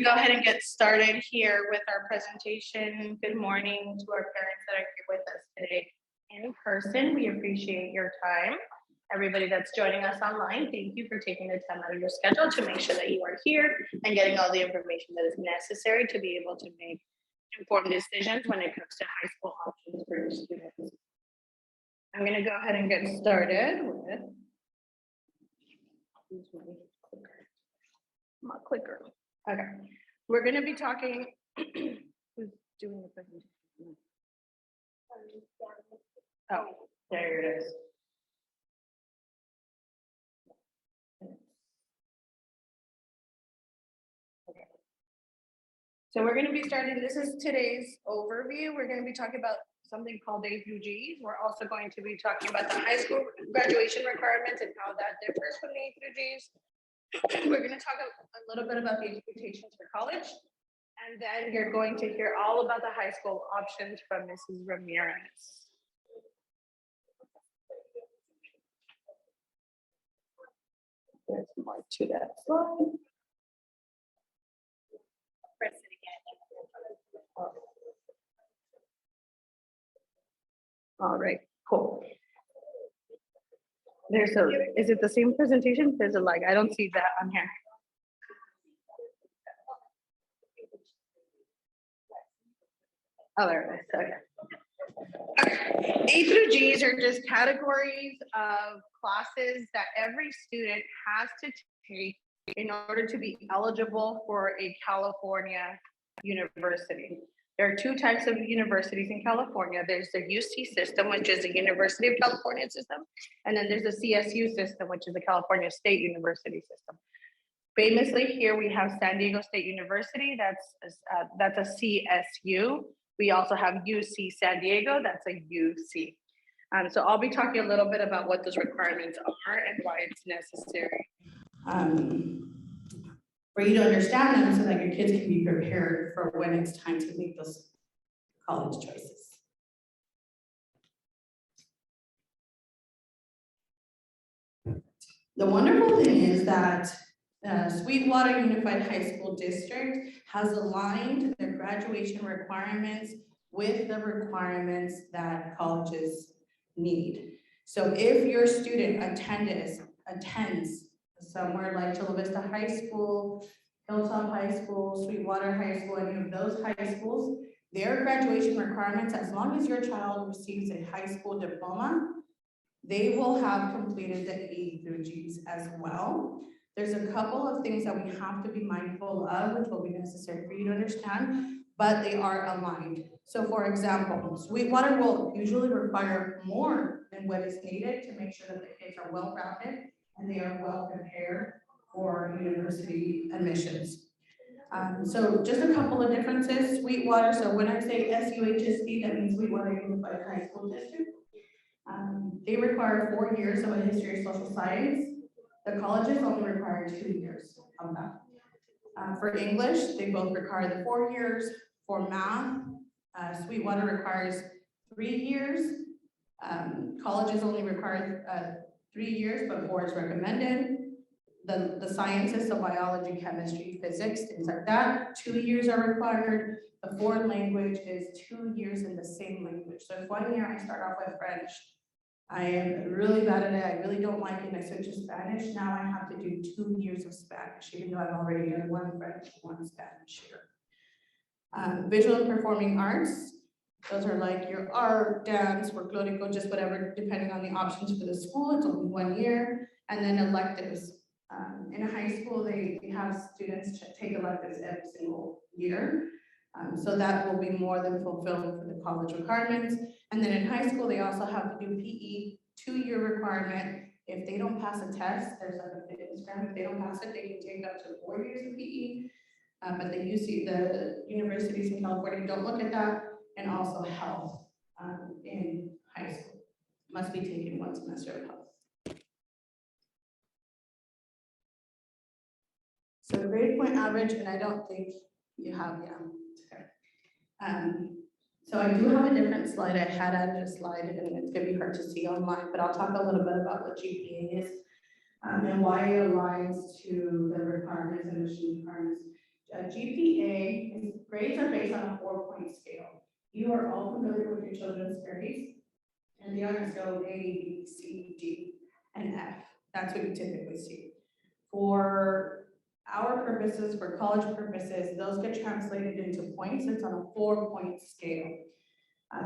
Go ahead and get started here with our presentation. Good morning to our parents that are here with us today in person. We appreciate your time. Everybody that's joining us online, thank you for taking the time out of your schedule to make sure that you are here and getting all the information that is necessary to be able to make informed decisions when it comes to high school options for your students. I'm going to go ahead and get started with my clicker. Okay, we're going to be talking. Who's doing the presentation? Oh, there it is. Okay. So we're going to be starting. This is today's overview. We're going to be talking about something called A through G's. We're also going to be talking about the high school graduation requirements and how that differs from the A through G's. We're going to talk a little bit about the expectations for college, and then you're going to hear all about the high school options from Mrs. Ramirez. There's more to that slide. Press it again. All right, cool. There's a, is it the same presentation? There's a lag. I don't see that on here. Oh, there it is. Okay. A through G's are just categories of classes that every student has to take in order to be eligible for a California university. There are two types of universities in California. There's the UC system, which is the University of California system. And then there's the CSU system, which is the California State University system. Famously, here we have San Diego State University. That's a CSU. We also have UC San Diego. That's a UC. So I'll be talking a little bit about what those requirements are and why it's necessary. For you to understand them so that your kids can be prepared for when it's time to make those college choices. The wonderful thing is that Sweetwater Unified High School District has aligned their graduation requirements with the requirements that colleges need. So if your student attends somewhere like Chula Vista High School, Hilltop High School, Sweetwater High School, any of those high schools, their graduation requirements, as long as your child receives a high school diploma, they will have completed the A through G's as well. There's a couple of things that we have to be mindful of, which will be necessary for you to understand, but they are aligned. So for example, Sweetwater will usually require more than what is needed to make sure that the kids are well-rounded and they are well prepared for university admissions. So just a couple of differences. Sweetwater, so when I say SUHSD, that means Sweetwater Unified High School District. They require 4 years of a history of social science. The colleges only require 2 years of that. For English, they both require the 4 years. For math, Sweetwater requires 3 years. Colleges only require 3 years, but 4 is recommended. The sciences, so biology, chemistry, physics, things like that, 2 years are required. The foreign language is 2 years in the same language. So if 1 year I start off with French, I am really bad at it, I really don't like it, and I switch to Spanish, now I have to do 2 years of Spanish, even though I've already done 1 French, 1 Spanish here. Visual and performing arts, those are like your art, dance, folklorico, just whatever, depending on the options for the school, it's only 1 year. And then electives. In a high school, they have students take electives every single year. So that will be more than fulfilled for the college requirements. And then in high school, they also have to do PE, 2-year requirement. If they don't pass a test, there's like a fitness grant. If they don't pass it, they can take up to 4 years of PE. But the universities in California don't look at that. And also health in high school. Must be taken 1 semester of health. So grade point average, and I don't think you have, so I do have a different slide. I had added a slide and it's gonna be hard to see online, but I'll talk a little bit about what GPA is and why it aligns to the requirements and mission requirements. GPA, grades are based on a 4-point scale. You are all familiar with your children's grades, and they are on a scale of A, B, C, D, and F. That's what you typically see. For our purposes, for college purposes, those get translated into points. It's on a 4-point scale.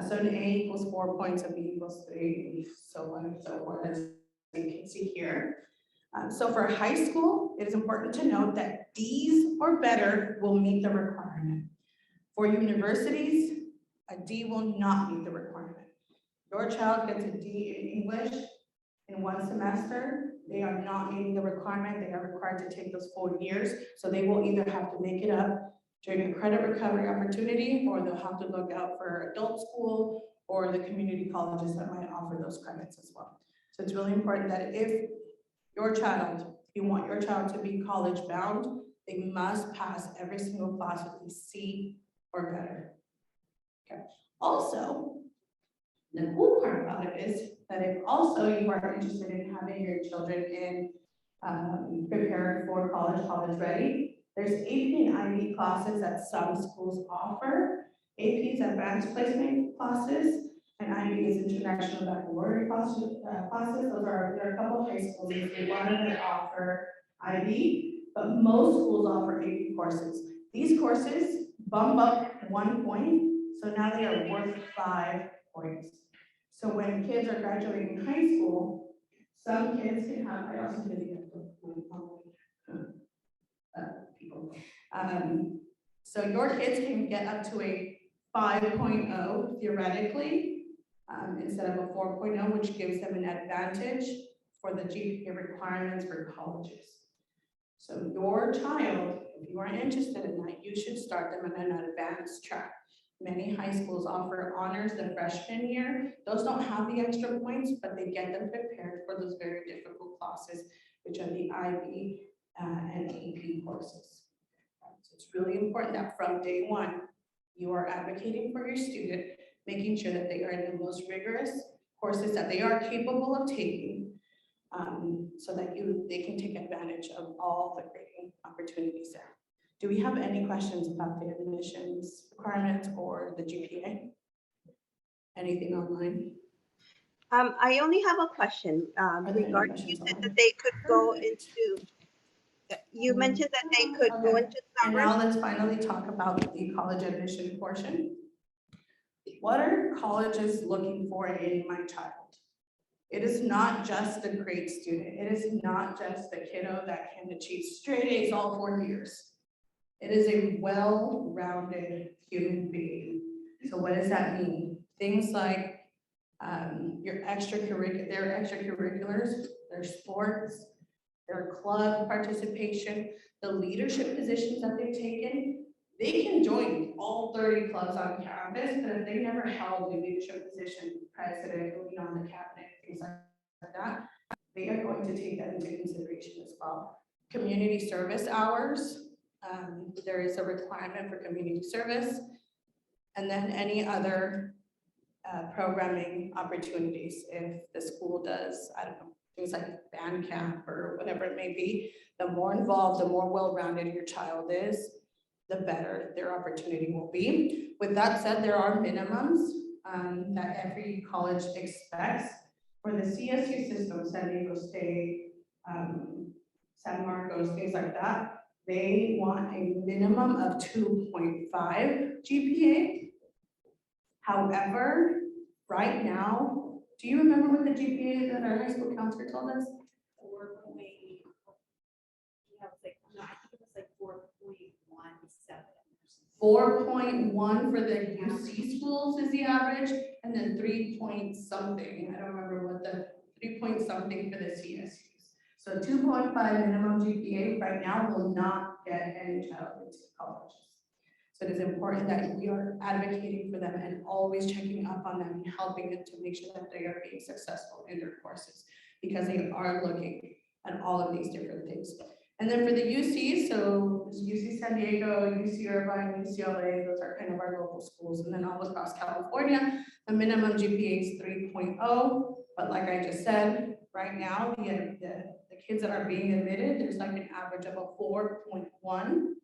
So an A equals 4 points, a B equals 3, and so on and so forth, as you can see here. So for high school, it is important to note that D's or better will meet the requirement. For universities, a D will not meet the requirement. Your child gets a D in English in 1 semester. They are not meeting the requirement. They are required to take those 4 years. So they will either have to make it up during a credit recovery opportunity, or they'll have to look out for adult school or the community colleges that might offer those credits as well. So it's really important that if you want your child to be college bound, they must pass every single class with a C or better. Okay. Also, the cool part about it is that if also you are interested in having your children in prepared for college ready, there's AP and IB classes that some schools offer. AP is advanced placement classes, and IB is international baccalaureate classes. There are a couple of high schools in State-Water that offer IB, but most schools offer AP courses. These courses bump up 1 point, so now they are worth 5 points. So when kids are graduating high school, some kids can have, I also did people. So your kids can get up to a 5.0 theoretically, instead of a 4.0, which gives them an advantage for the GPA requirements for colleges. So your child, if you are interested in that, you should start them on an advanced track. Many high schools offer honors the freshman year. Those don't have the extra points, but they get them prepared for those very difficult classes, which are the IB and AP courses. So it's really important that from day one, you are advocating for your student, making sure that they are in the most rigorous courses that they are capable of taking, so that they can take advantage of all the grading opportunities there. Do we have any questions about the admissions requirements or the GPA? Anything online? I only have a question regarding, you said that they could go into, you mentioned that they could go into And summer. now let's finally talk about the college admission portion. What are colleges looking for in my child? It is not just the great student. It is not just the kiddo that can achieve straight A's all 4 years. It is a well-rounded human being. So what does that mean? Things like their extracurriculars, their sports, their club participation, the leadership positions that they've taken. They can join all 30 clubs on campus, but if they never held a leadership position, president, lead on the cabinet, things like that, they are going to take that into consideration as well. Community service hours. There is a requirement for community service, and then any other programming opportunities. If the school does, I don't know, things like band camp or whatever it may be, the more involved, the more well-rounded your child is, the better their opportunity will be. With that said, there are minimums that every college expects. For the CSU system, San Diego State, San Marcos, things like that, they want a minimum of 2.5 GPA. However, right now, do you remember what the GPA that our high school counselor told us? 4.1 for the UC schools is the average, and then 3 point something. I don't remember what the 3 point something for the CSUs. So 2.5 minimum GPA right now will not get any child into colleges. So it is important that we are advocating for them and always checking up on them and helping them to make sure that they are being successful in their courses, because they are looking at all of these different things. And then for the UC, so UC San Diego, UC Irvine, UCLA, those are kind of our local schools. And then all across California, the minimum GPA is 3.0. But like I just said, right now, the kids that are being admitted, there's like an average of a 4.1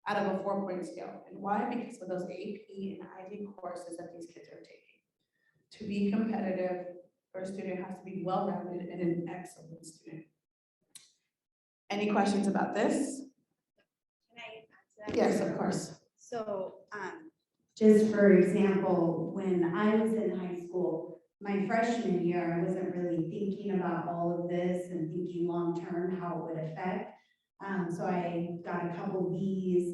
out of a 4-point scale. And why? Because of those AP and IB courses that these kids are taking. To be competitive, our student has to be well-rounded and an excellent student. Any questions about this? Can I answer that? Yes, of course. So, Just for example, when I was in high school, my freshman year, I wasn't really thinking about all of this and thinking long-term how it would affect. So I got a couple Bs.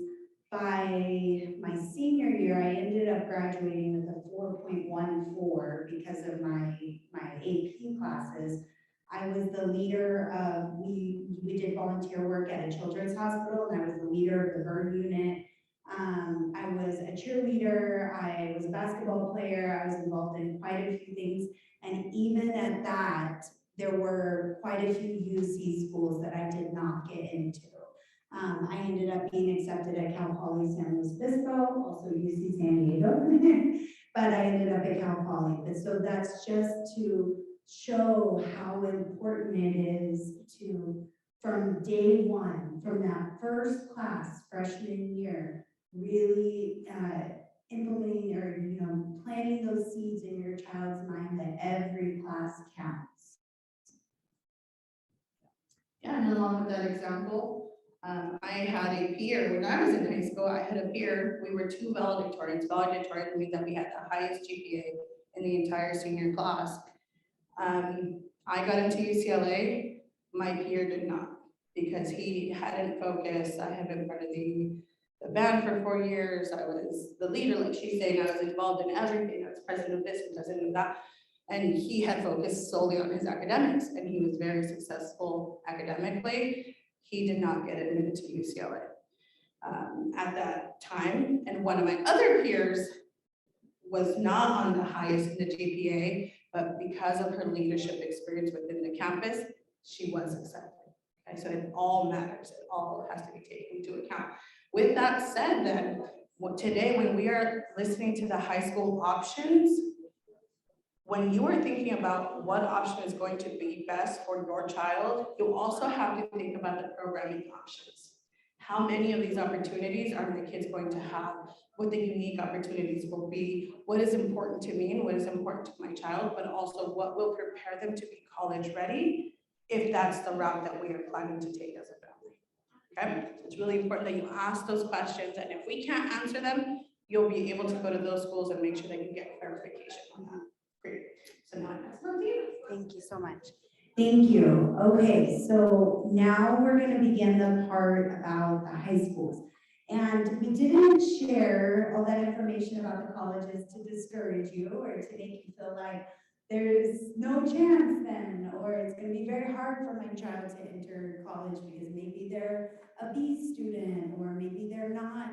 By my senior year, I ended up graduating with a 4.14 because of my AP classes. I was the leader of, we did volunteer work at a children's hospital, and I was the leader of the burn unit. I was a cheerleader, I was a basketball player, I was involved in quite a few things. And even at that, there were quite a few UC schools that I did not get into. I ended up being accepted at Cal Poly San Luis Obispo, also UC San Diego, but I ended up at Cal Poly. But so that's just to show how important it is to, from day one, from that first class, freshman year, really implementing or, planting those seeds in your child's mind that every class counts. Yeah, and along with that example, I had a peer, when I was in high school, I had a peer, we were 2 valedictorians. Valedictorian means that we had the highest GPA in the entire senior class. I got into UCLA, my peer did not, because he hadn't focused. I had been part of the band for 4 years. I was the leader, like she's saying, I was involved in everything. I was president of this and president of that. And he had focused solely on his academics, and he was very successful academically. He did not get admitted to UCLA at that time. And one of my other peers was not on the highest in the GPA, but because of her leadership experience within the campus, she was accepted. Okay, so it all matters. It all has to be taken into account. With that said, then, today when we are listening to the high school options, when you are thinking about what option is going to be best for your child, you also have to think about the programming options. How many of these opportunities are the kids going to have? What the unique opportunities will be? What is important to me and what is important to my child, but also what will prepare them to be college ready if that's the route that we are planning to take as a family. Okay, it's really important that you ask those questions, and if we can't answer them, you'll be able to go to those schools and make sure that you get clarification on that. Great. So now I'm asking you. thank you so much. Thank you. Okay, so now we're going to begin the part about the high schools. And we didn't share all that information about the colleges to discourage you or to make you feel like there's no chance then, or it's going to be very hard for my child to enter college because maybe they're a B student, or maybe they're not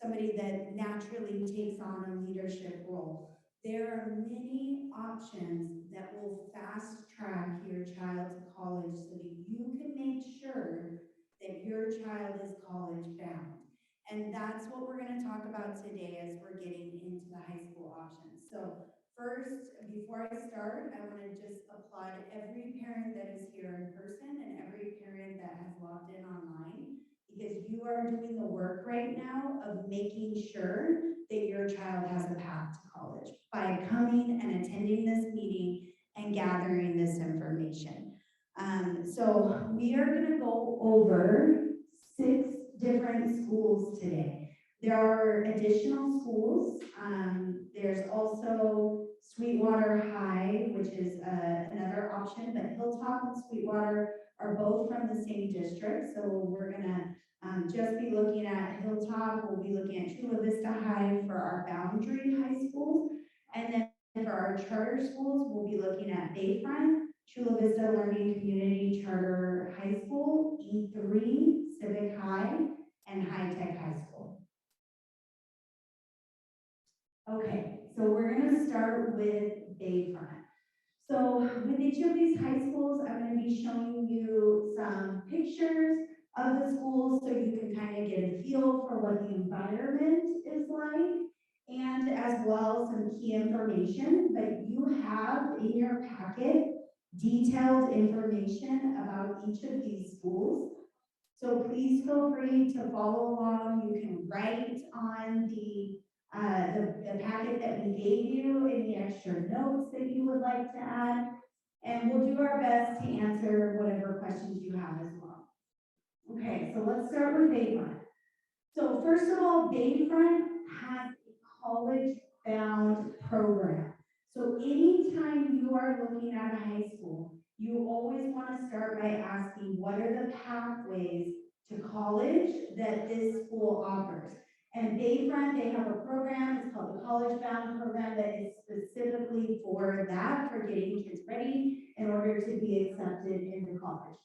somebody that naturally takes on a leadership role. There are many options that will fast track your child to college so that you can make sure that your child is college bound. And that's what we're going to talk about today as we're getting into the high school options. So first, before I start, I want to just applaud every parent that is here in person and every parent that has logged in online, because you are doing the work right now of making sure that your child has a path to college by coming and attending this meeting and gathering this information. So we are going to go over 6 different schools today. There are additional schools. There's also Sweetwater High, which is another option, but Hilltop and Sweetwater are both from the same district. So we're gonna just be looking at Hilltop. We'll be looking at Chula Vista High for our boundary high schools. And then for our charter schools, we'll be looking at Bayfront, Chula Vista Learning Community Charter High School, E3, Civic High, and High Tech High School. Okay, so we're gonna start with Bayfront. So with each of these high schools, I'm gonna be showing you some pictures of the schools so you can kind of get a feel for what the environment is like, and as well some key information. But you have in your packet detailed information about each of these schools. So please feel free to follow along. You can write on the packet that we gave you, any extra notes that you would like to add. And we'll do our best to answer whatever questions you have as well. Okay, so let's start with Bayfront. So first of all, Bayfront has a college-bound program. So anytime you are looking at a high school, you always want to start by asking, what are the pathways to college that this school offers? And Bayfront, they have a program, it's called the College Bound Program, that is specifically for that, for getting kids ready in order to be accepted into college.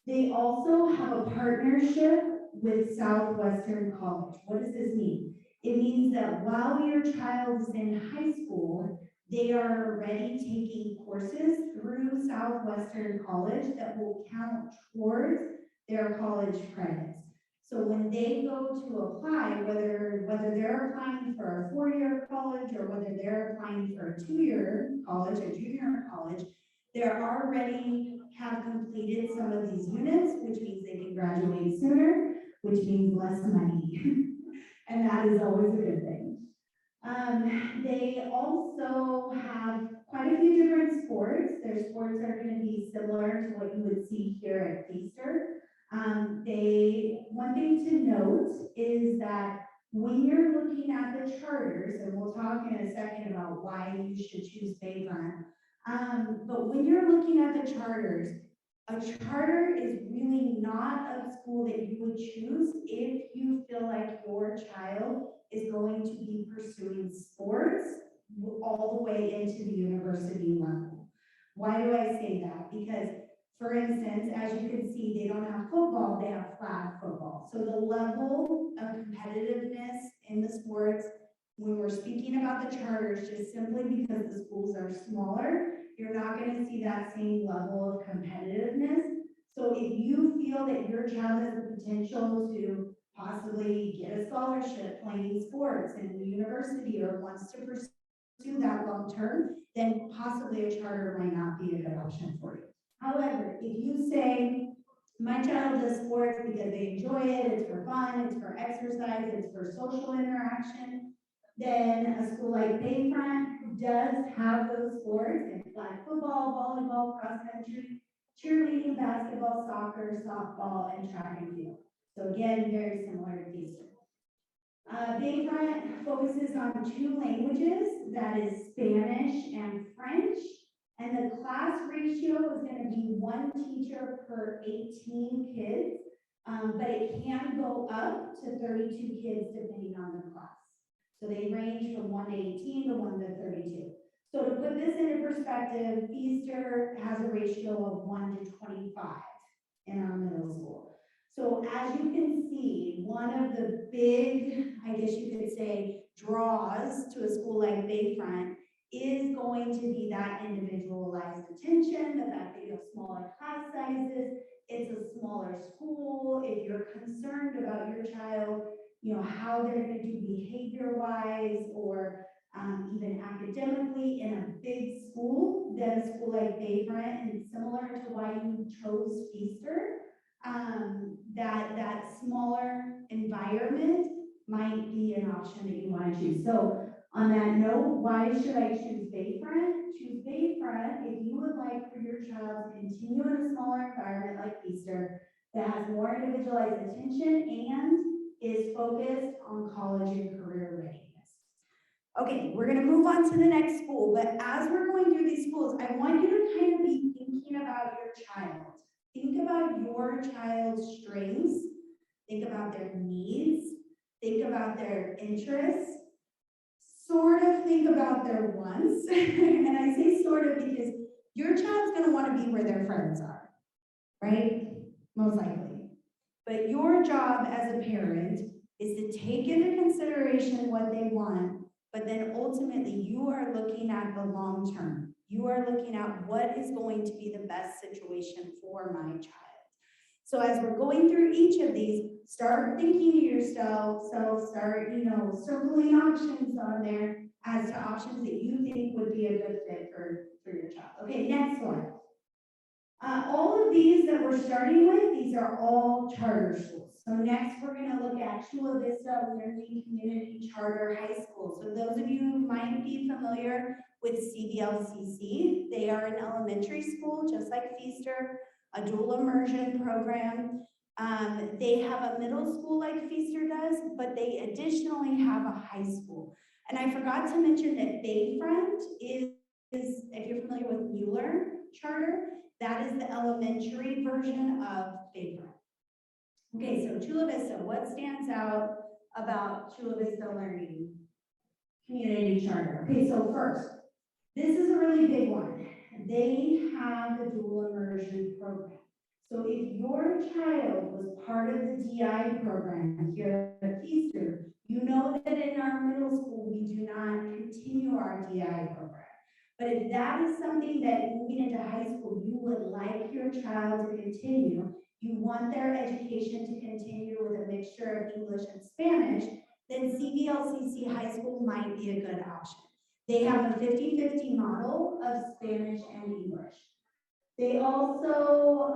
They also have a partnership with Southwestern College. What does this mean? It means that while your child is in high school, they are already taking courses through Southwestern College that will count towards their college credits. So when they go to apply, whether they're applying for a 4-year college or whether they're applying for a 2-year college, a junior college, they're already have completed some of these units, which means they can graduate sooner, which means less money. And that is always a good thing. They also have quite a few different sports. Their sports are going to be similar to what you would see here at Feaster. One thing to note is that when you're looking at the charters, and we'll talk in a second about why you should choose Bayfront, but when you're looking at the charters, a charter is really not a school that you would choose if you feel like your child is going to be pursuing sports all the way into the university level. Why do I say that? Because, for instance, as you can see, they don't have football, they have flag football. So the level of competitiveness in the sports, when we're speaking about the charters, just simply because the schools are smaller, you're not going to see that same level of competitiveness. So if you feel that your child has the potential to possibly get a scholarship playing sports in the university or wants to pursue that long term, then possibly a charter might not be a good option for you. However, if you say, my child does sports because they enjoy it, it's for fun, it's for exercise, it's for social interaction, then a school like Bayfront does have those sports in flag football, volleyball, cross country, cheerleading, basketball, soccer, softball, and track and field. So again, very similar to Feaster. Bayfront focuses on 2 languages, that is Spanish and French, and the class ratio is going to be 1 teacher per 18 kids, but it can go up to 32 kids depending on the class. So they range from 1 to 18 to 1 to 32. So to put this into perspective, Feaster has a ratio of 1 to 25 in our middle school. So as you can see, one of the big, I guess you could say, draws to a school like Bayfront is going to be that individualized attention, the fact that you have smaller class sizes, it's a smaller school. If you're concerned about your child, you know, how they're going to do behavior-wise or even academically in a big school, then a school like Bayfront, and similar to why you chose Feaster, that smaller environment might be an option that you want to choose. So on that note, why should I choose Bayfront? Choose Bayfront if you would like for your child to continue in a smaller environment like Feaster that has more individualized attention and is focused on college and career readiness. Okay, we're going to move on to the next school, but as we're going through these schools, I want you to kind of be thinking about your child. Think about your child's strengths, think about their needs, think about their interests, sort of think about their wants. And I say sort of because your child's going to want to be where their friends are, right? Most likely. But your job as a parent is to take into consideration what they want, but then ultimately you are looking at the long term. You are looking at what is going to be the best situation for my child. So as we're going through each of these, start thinking to yourself, start, circling options on there as to options that you think would be a good fit for your child. Okay, next one. All of these that we're starting with, these are all charter schools. So next, we're gonna look at Chula Vista Learning Community Charter High School. So those of you who might be familiar with CVLCC, they are an elementary school, just like Feaster, a dual immersion program. They have a middle school like Feaster does, but they additionally have a high school. And I forgot to mention that Bayfront is, if you're familiar with Mueller Charter, that is the elementary version of Bayfront. Okay, so Chula Vista, what stands out about Chula Vista Learning Community Charter? Okay, so first, this is a really big one. They have the dual immersion program. So if your child was part of the DI program here at Feaster, you know that in our middle school, we do not continue our DI program. But if that is something that moving into high school, you would like your child to continue, you want their education to continue with a mixture of English and Spanish, then CVLCC High School might be a good option. They have a 50-50 model of Spanish and English. They also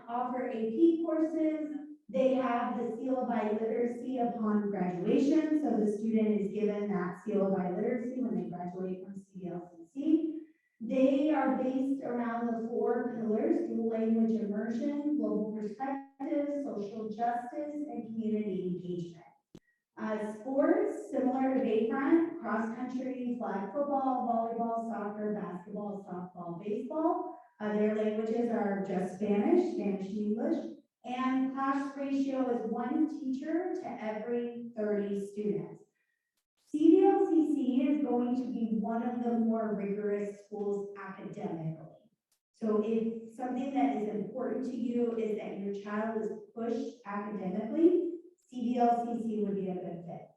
offer AP courses. They have the seal of biliteracy upon graduation, so the student is given that seal of biliteracy when they graduate from CVLCC. They are based around the 4 pillars: dual language immersion, global perspective, social justice, and community engagement. Sports, similar to Bayfront, cross-country, flag football, volleyball, soccer, basketball, softball, baseball. Their languages are just Spanish, Spanish and English, and class ratio is 1 teacher to every 30 students. CVLCC is going to be one of the more rigorous schools academically. So if something that is important to you is that your child is pushed academically, CVLCC would be a good fit.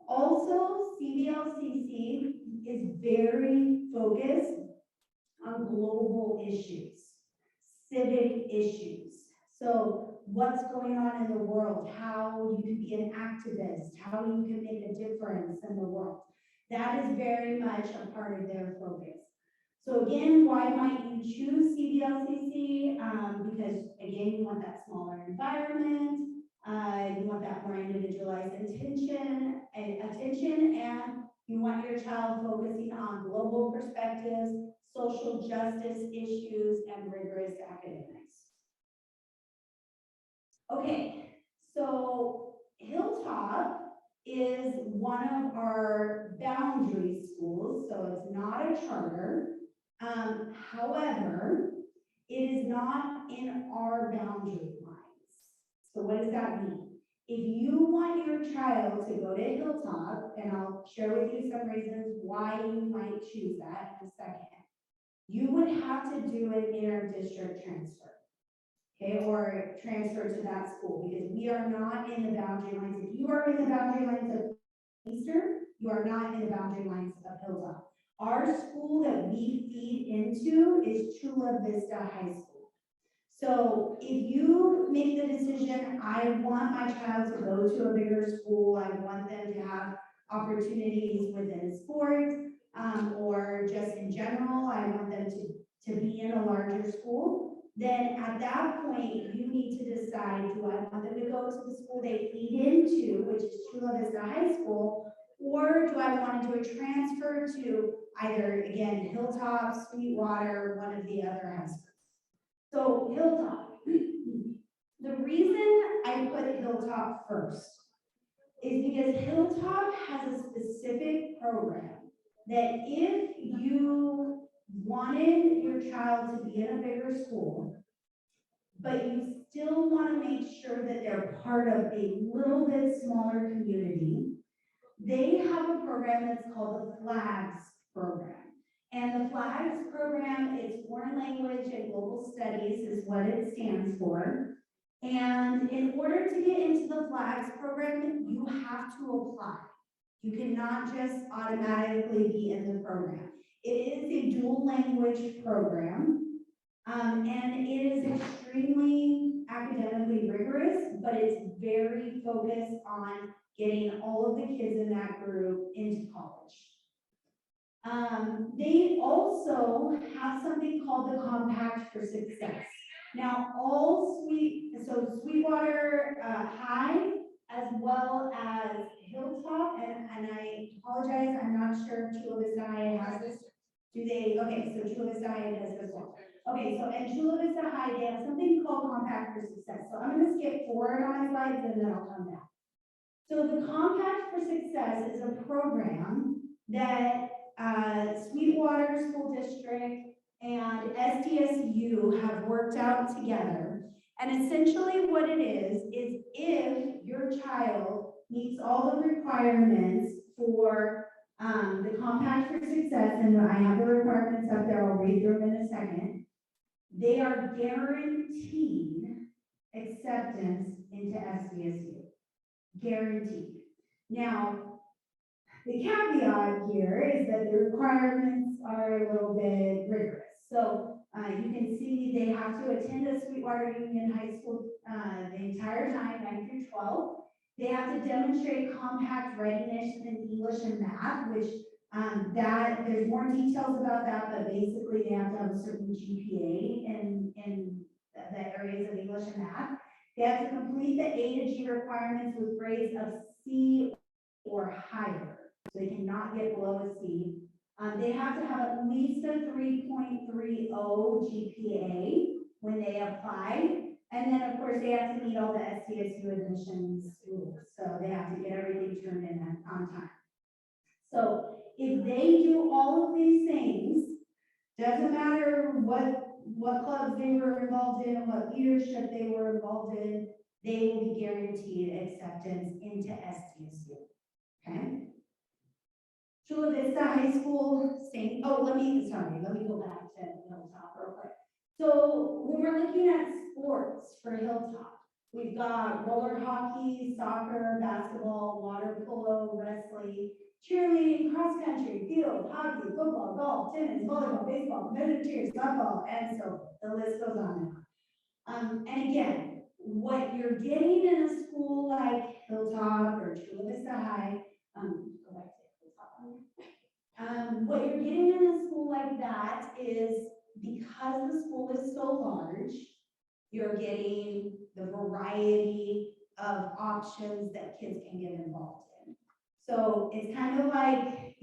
Also, CVLCC is very focused on global issues, civic issues. So what's going on in the world, how you can be an activist, how you can make a difference in the world. That is very much a part of their focus. So again, why might you choose CVLCC? Because again, you want that smaller environment, you want that more individualized attention, and you want your child focusing on global perspectives, social justice issues, and rigorous academics. Okay, so Hilltop is one of our boundary schools, so it's not a charter. However, it is not in our boundary lines. So what does that mean? If you want your child to go to Hilltop, and I'll share with you some reasons why you might choose that in a second, you would have to do an inter-district transfer, okay, or transfer to that school, because we are not in the boundary lines. If you are in the boundary lines of Easter, you are not in the boundary lines of Hilltop. Our school that we feed into is Chula Vista High School. So if you make the decision, I want my child to go to a bigger school, I want them to have opportunities within sports, or just in general, I want them to be in a larger school, then at that point, you need to decide, do I want them to go to the school they feed into, which is Chula Vista High School, or do I want to do a transfer to either, again, Hilltop, Sweetwater, one of the other high schools? So Hilltop, the reason I put Hilltop first is because Hilltop has a specific program that if you wanted your child to be in a bigger school, but you still want to make sure that they're part of a little bit smaller community, they have a program that's called the FLAGS program. And the FLAGS program is Foreign Language and Global Studies is what it stands for. And in order to get into the FLAGS program, you have to apply. You cannot just automatically be in the program. It is a dual language program, and it is extremely academically rigorous, but it's very focused on getting all of the kids in that group into college. They also have something called the Compact for Success. Now, Sweetwater High, as well as Hilltop, and I apologize, I'm not sure if Chula Vista High has this. Do they? Okay, so Chula Vista High does as well. Okay, so at Chula Vista High, they have something called Compact for Success. So I'm gonna skip forward on my slides and then I'll come back. So the Compact for Success is a program that Sweetwater School District and SDSU have worked out together. And essentially what it is if your child meets all the requirements for the Compact for Success, and I have the requirements up there, I'll read through them in a second, they are guaranteed acceptance into SDSU. Guaranteed. Now, the caveat here is that the requirements are a little bit rigorous. So you can see they have to attend a Sweetwater Union High School the entire time, 9 through 12. They have to demonstrate compact readiness in English and math, which there's more details about that, but basically they have to have a certain GPA in the areas of English and math. They have to complete the A to G requirements with grades of C or higher. So they cannot get below a C. They have to have at least a 3.30 GPA when they apply. And then, of course, they have to meet all the SDSU admissions rules. So they have to get everything turned in on time. So if they do all of these things, doesn't matter what clubs they were involved in, what leadership they were involved in, they will be guaranteed acceptance into SDSU. Okay? Chula Vista High School, let me go back to Hilltop real quick. So when we're looking at sports for Hilltop, we've got roller hockey, soccer, basketball, water polo, wrestling, cheerleading, cross country, field, hockey, football, golf, tennis, volleyball, baseball, competitive cheer, softball, and so the list goes on and on. And again, what you're getting in a school like Hilltop or Chula Vista High, go back to Hilltop. What you're getting in a school like that is because the school is so large, you're getting the variety of options that kids can get involved in. So it's kind of like,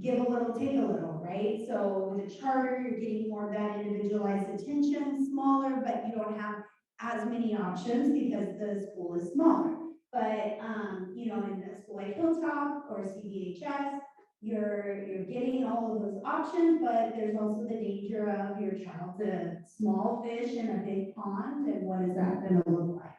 give a little, take a little, right? So with a charter, you're getting more of that individualized attention, smaller, but you don't have as many options because the school is smaller. But, in a school like Hilltop or CDHS, you're getting all of those options, but there's also the danger of your child's a small fish in a big pond, and what is that going to look like?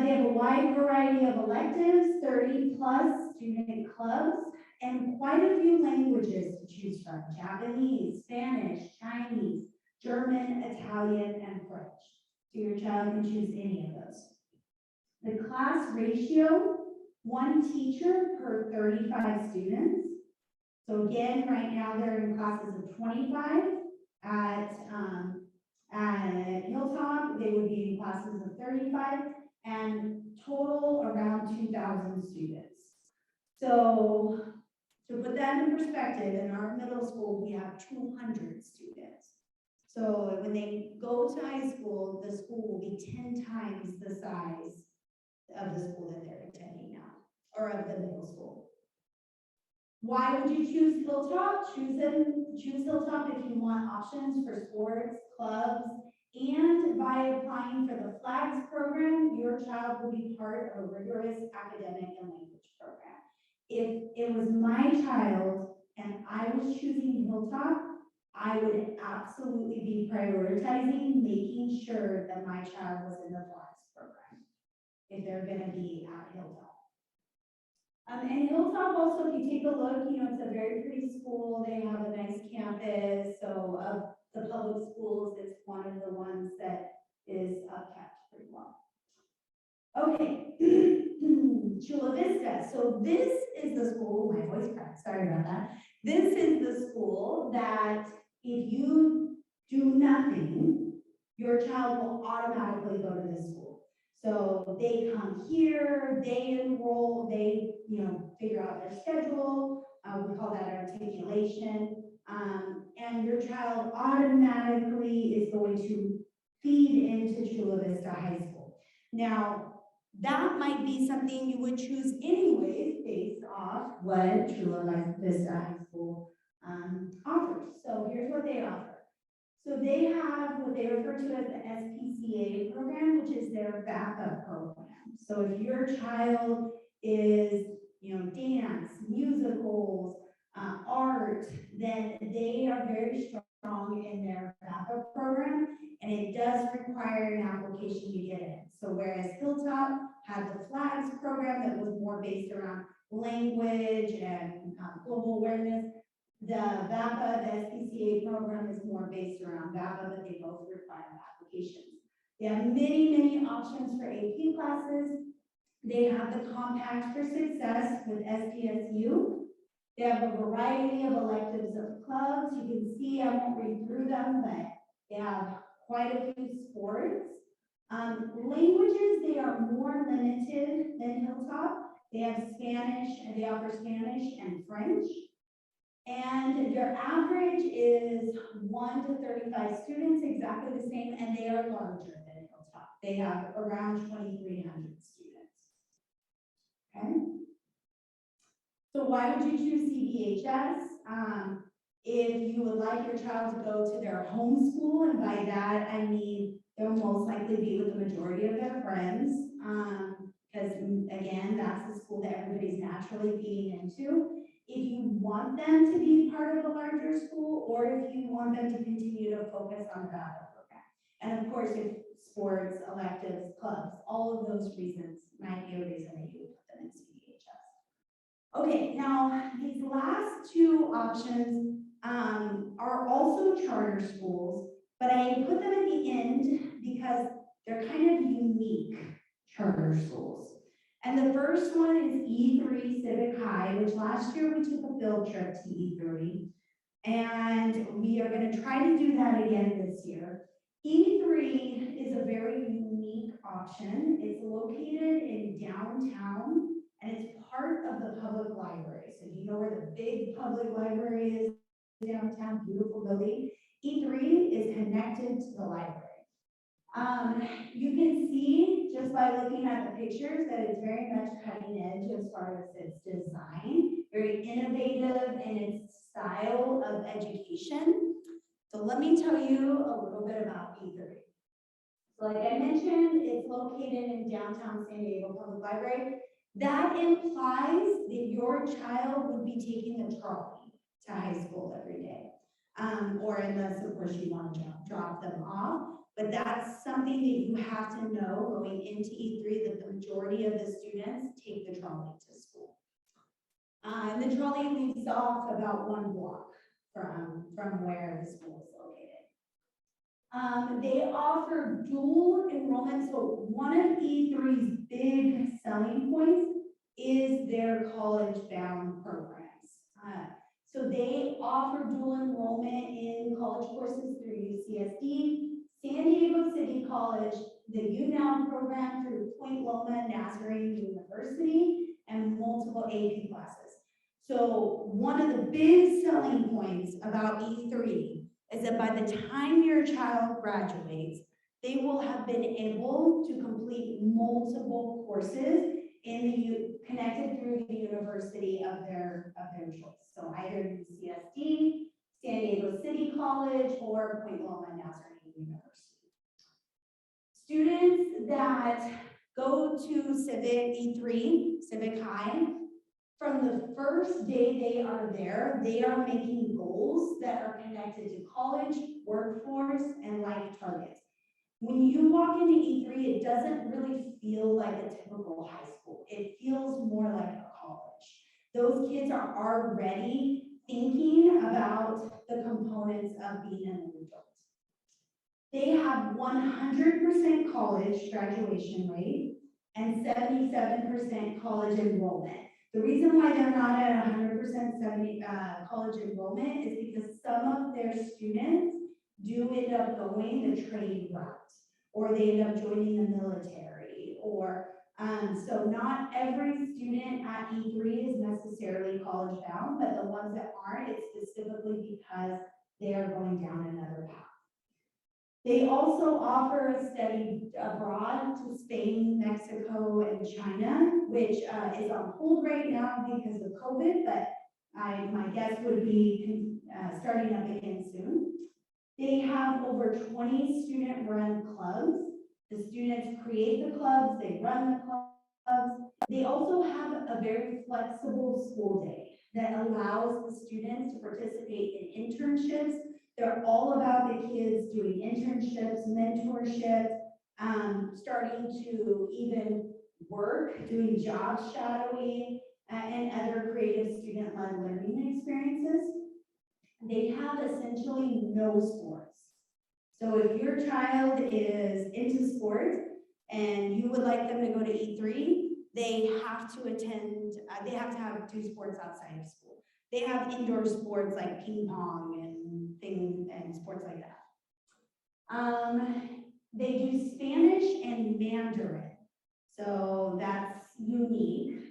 They have a wide variety of electives, 30 plus student clubs, and quite a few languages to choose from: Japanese, Spanish, Chinese, German, Italian, and French. So your child can choose any of those. The class ratio, 1 teacher per 35 students. So again, right now they're in classes of 25. At Hilltop, they would be in classes of 35, and total around 2,000 students. So to put that in perspective, in our middle school, we have 200 students. So when they go to high school, the school will be 10 times the size of the school that they're attending now, or of the middle school. Why would you choose Hilltop? Choose Hilltop if you want options for sports, clubs, and by applying for the FLAGS program, your child will be part of a rigorous academic and language program. If it was my child and I was choosing Hilltop, I would absolutely be prioritizing making sure that my child was in the FLAGS program if they're going to be at Hilltop. And Hilltop also, if you take a look, it's a very pretty school. They have a nice campus. So of the public schools, it's one of the ones that is kept pretty well. Okay, Chula Vista. So this is the school, my voice cracked, sorry about that. This is the school that if you do nothing, your child will automatically go to this school. So they come here, they enroll, they, figure out their schedule, we call that articulation. And your child automatically is going to feed into Chula Vista High School. Now, that might be something you would choose anyways based off what Chula Vista High School offers. So here's what they offer. So they have what they refer to as the SPCA program, which is their backup program. So if your child is, dance, musicals, art, then they are very strong in their backup program, and it does require an application to get in. So whereas Hilltop had the flags program that was more based around language and global awareness, the VAPA, the SPCA program is more based around VAPA, but they both require applications. They have many options for AP classes. They have the Compact for Success with SDSU. They have a variety of electives of clubs. You can see, I won't read through them, but they have quite a few sports. Languages, they are more limited than Hilltop. They have Spanish, and they offer Spanish and French. And their average is 1 to 35 students, exactly the same, and they are larger than Hilltop. They have around 2,300 students. Okay? So why would you choose CVHS? If you would like your child to go to their home school, and by that I mean they'll most likely be with the majority of their friends, because again, that's the school that everybody's naturally feeding into. If you want them to be part of a larger school, or if you want them to continue to focus on the backup program. And of course, if sports, electives, clubs, all of those reasons might be a reason that you would put them in CVHS. Okay, now these last two options are also charter schools, but I put them at the end because they're kind of unique charter schools. And the first one is E3 Civic High, which last year we took a field trip to E3. And we are going to try to do that again this year. E3 is a very unique option. It's located in downtown, and it's part of the public library. So you know where the big public library is downtown, beautiful building. E3 is connected to the library. You can see just by looking at the pictures that it's very much cutting edge as far as its design, very innovative in its style of education. So let me tell you a little bit about E3. So like I mentioned, it's located in downtown San Diego Public Library. That implies that your child would be taking the trolley to high school every day. Or unless, of course, you want to drop them off. But that's something that you have to know going into E3, that the majority of the students take the trolley to school. And the trolley leaves off about 1 block from where the school is located. They offer dual enrollment. So one of E3's big selling points is their college-bound programs. So they offer dual enrollment in college courses through UCSD, San Diego City College, the UNOW program through Point Loma Nazarene University, and multiple AP classes. So one of the big selling points about E3 is that by the time your child graduates, they will have been able to complete multiple courses connected through the university of their choice. So either UCSD, San Diego City College, or Point Loma Nazarene University. Students that go to Civic E3, Civic High, from the first day they are there, they are making goals that are connected to college, workforce, and life targets. When you walk into E3, it doesn't really feel like a typical high school. It feels more like a college. Those kids are already thinking about the components of being an adult. They have 100% college graduation rate and 77% college enrollment. The reason why they're not at 100% college enrollment is because some of their students do end up going the trade route, or they end up joining the military, or so not every student at E3 is necessarily college bound, but the ones that aren't, it's specifically because they are going down another path. They also offer a study abroad to Spain, Mexico, and China, which is on hold right now because of COVID, but my guess would be starting up again soon. They have over 20 student-run clubs. The students create the clubs, they run the clubs. They also have a very flexible school day that allows the students to participate in internships. They're all about the kids doing internships, mentorship, starting to even work, doing job shadowing, and other creative student-led learning experiences. They have essentially no sports. So if your child is into sports and you would like them to go to E3, they have to attend, they have to do sports outside of school. They have indoor sports like ping pong and things and sports like that. They do Spanish and Mandarin, so that's unique.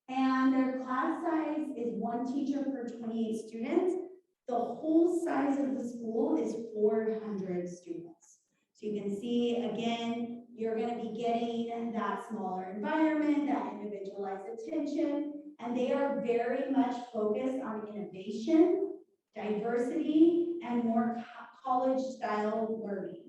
And their class size is 1 teacher per 28 students. The whole size of the school is 400 students. So you can see, again, you're going to be getting that smaller environment, that individualized attention, and they are very much focused on innovation, diversity, and more college-style learning.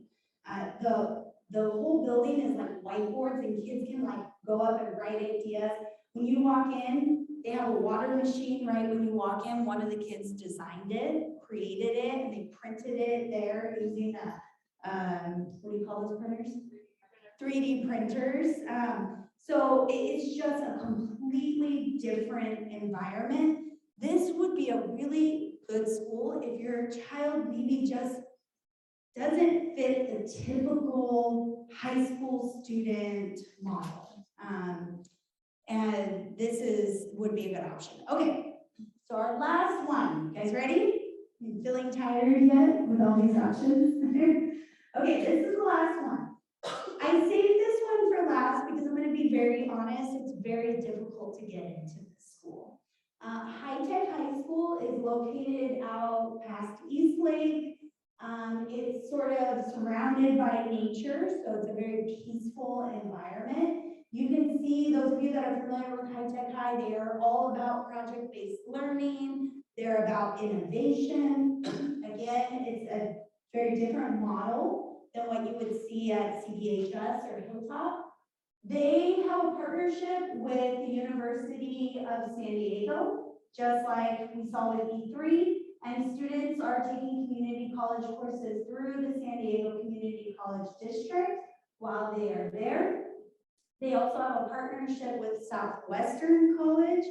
The whole building is like whiteboards, and kids can like go up and write ideas. When you walk in, they have a water machine right when you walk in. One of the kids designed it, created it, and they printed it there using what do you call those printers? 3D printers. So it's just a completely different environment. This would be a really good school if your child maybe just doesn't fit the typical high school student model. And this would be a good option. Okay, so our last one. You guys ready? You feeling tired yet with all these options? Okay, this is the last one. I saved this one for last because I'm going to be very honest, it's very difficult to get into this school. High Tech High School is located out past East Lake. It's sort of surrounded by nature, so it's a very peaceful environment. You can see, those of you that are familiar with High Tech High, they are all about project-based learning. They're about innovation. Again, it's a very different model than what you would see at CBHS or Hilltop. They have a partnership with the University of San Diego, just like we saw with E3, and students are taking community college courses through the San Diego Community College District while they are there. They also have a partnership with Southwestern College.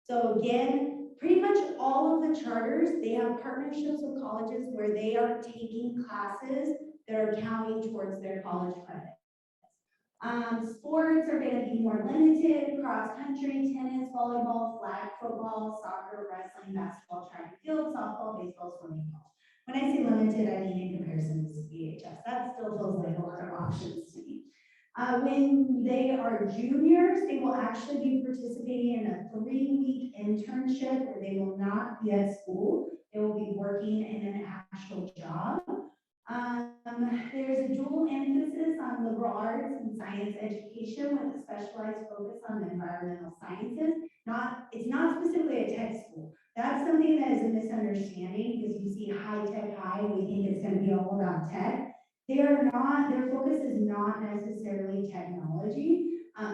So again, pretty much all of the charters, they have partnerships with colleges where they are taking classes that are counting towards their college credit. Sports are going to be more limited: cross country, tennis, volleyball, flag football, soccer, wrestling, basketball, track and field, softball, baseball, swimming. When I say limited, I mean in comparison to CBHS. That still feels like a lot of options to me. When they are juniors, they will actually be participating in a 3-week internship where they will not be at school. They will be working in an actual job. There's a dual emphasis on liberal arts and science education with a specialized focus on environmental sciences. It's not specifically a tech school. That's something that is a misunderstanding because you see High Tech High, we think it's going to be all about tech. They are not, their focus is not necessarily technology.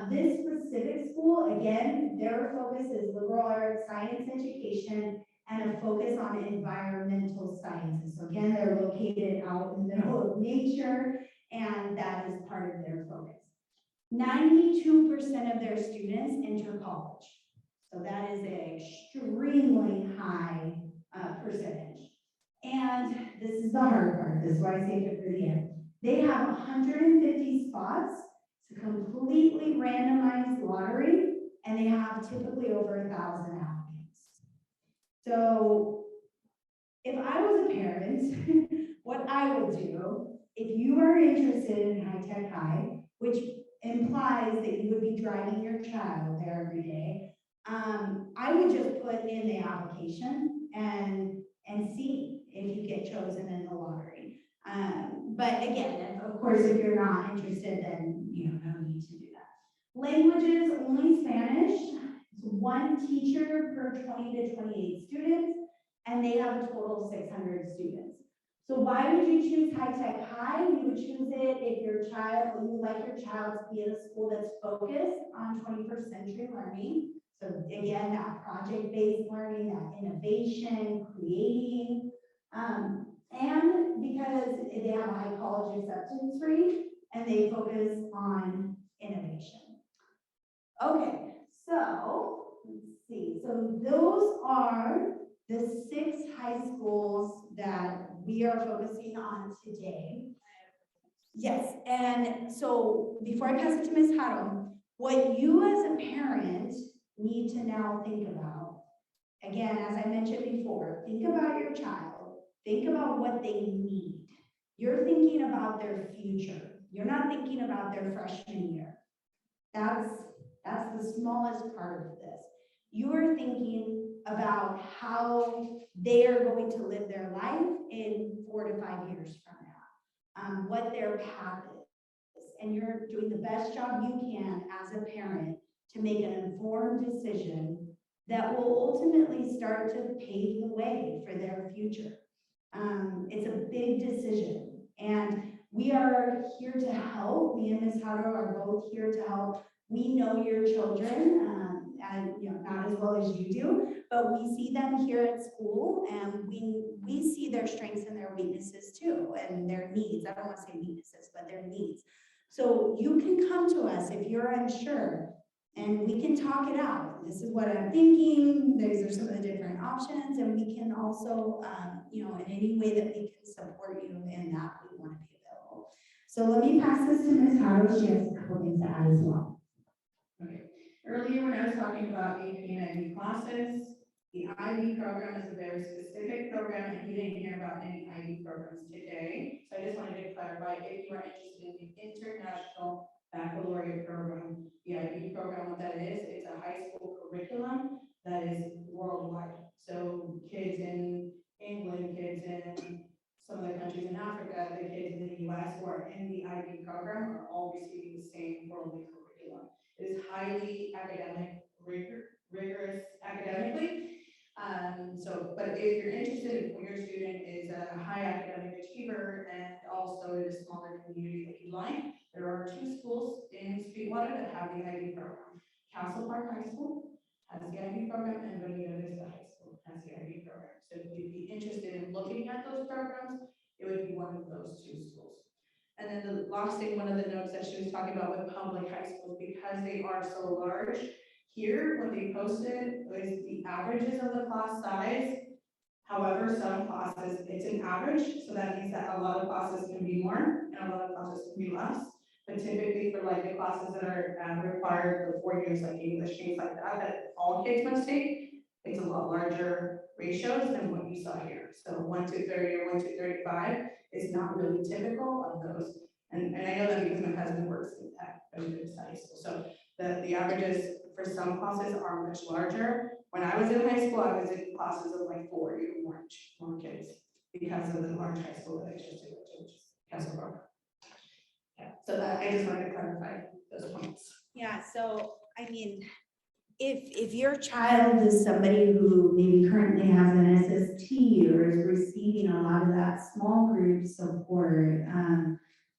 This specific school, again, their focus is liberal arts, science education, and a focus on environmental sciences. So again, they're located out in the middle of nature, and that is part of their focus. 92% of their students enter college. So that is an extremely high percentage. And this is the hard part, this is why I saved it for the end. They have 150 spots. It's a completely randomized lottery, and they have typically over 1,000 applicants. So if I was a parent, what I would do, if you are interested in High Tech High, which implies that you would be driving your child there every day, I would just put put in the application and see if you get chosen in the lottery. But again, of course, if you're not interested, then no need to do that. Languages, only Spanish. It's one teacher per 20 to 28 students, and they have a total of 600 students. So why would you choose High Tech High? You would choose it if you would like your child to be in a school that's focused on 21st century learning. So again, that project-based learning, that innovation, creating, and because they have a high college acceptance rate and they focus on innovation. Okay, so let's see. So those are the 6 high schools that we are focusing on today. Yes, and so before I pass it to Ms. Haro, what you as a parent need to now think about, again, as I mentioned before, think about your child, think about what they need. You're thinking about their future. You're not thinking about their freshman year. That's the smallest part of this. You are thinking about how they are going to live their life in 4 to 5 years from now, what their path is. And you're doing the best job you can as a parent to make an informed decision that will ultimately start to pave the way for their future. It's a big decision, and we are here to help. Me and Ms. Haro are both here to help. We know your children, and not as well as you do, but we see them here at school, and we see their strengths and their weaknesses too, and their needs. I don't want to say weaknesses, but their needs. So you can come to us if you're unsure, and we can talk it out. This is what I'm thinking. These are some of the different options, and we can also, in any way that we can support you in that, we want to be available. So let me pass this to Ms. Haro. She has a couple things to add as well. Okay. Earlier, when I was talking about AP and IB classes, the IB program is a very specific program, and you didn't hear about any IB programs today. So I just wanted to clarify, if you are interested in the International Baccalaureate program, the IB program, what that is, it's a high school curriculum that is worldwide. So kids in England, kids in some of the countries in Africa, the kids in the US who are in the IB program are all receiving the same worldly curriculum. It is highly academic, rigorous academically. But if you're interested, if your student is a high academic achiever and also in a smaller community that you like, there are 2 schools in Sweetwater that have the IB program. Castle Park High School has the IB program, and Bonita Vista High School has the IB program. So if you'd be interested in looking at those programs, it would be one of those 2 schools. And then the last thing, one of the notes that she was talking about with public high schools, because they are so large, here, what they posted was the averages of the class size. However, some classes, it's an average, so that means that a lot of classes can be more, and a lot of classes can be less. But typically for like the classes that are required for 4 years, like English, things like that all kids must take, it's a lot larger ratios than what you saw here. So 1 to 30 or 1 to 35 is not really typical of those. And I know that because my husband works at high school. So the averages for some classes are much larger. When I was in high school, I was in classes of like 4 or even more kids because of the large high school that I just did, which is Castle Rock. Yeah, so that I just wanted to clarify those points. Yeah, so I mean, if your child is somebody who maybe currently has an SST or is receiving a lot of that small group support,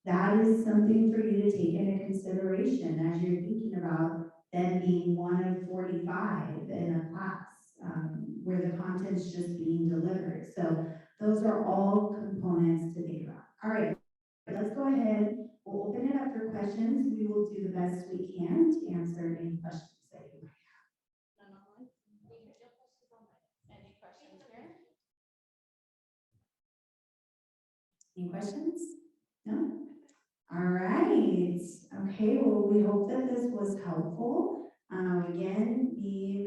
that is something for you to take into consideration as you're thinking about them being 1 of 45 in a class where the content's just being delivered. So those are all components to think about. All right, let's go ahead. We'll open it up for questions. We will do the best we can to answer any questions that you might have. Any questions here? Any questions? No? All right. Okay, well, we hope that this was helpful. Again, be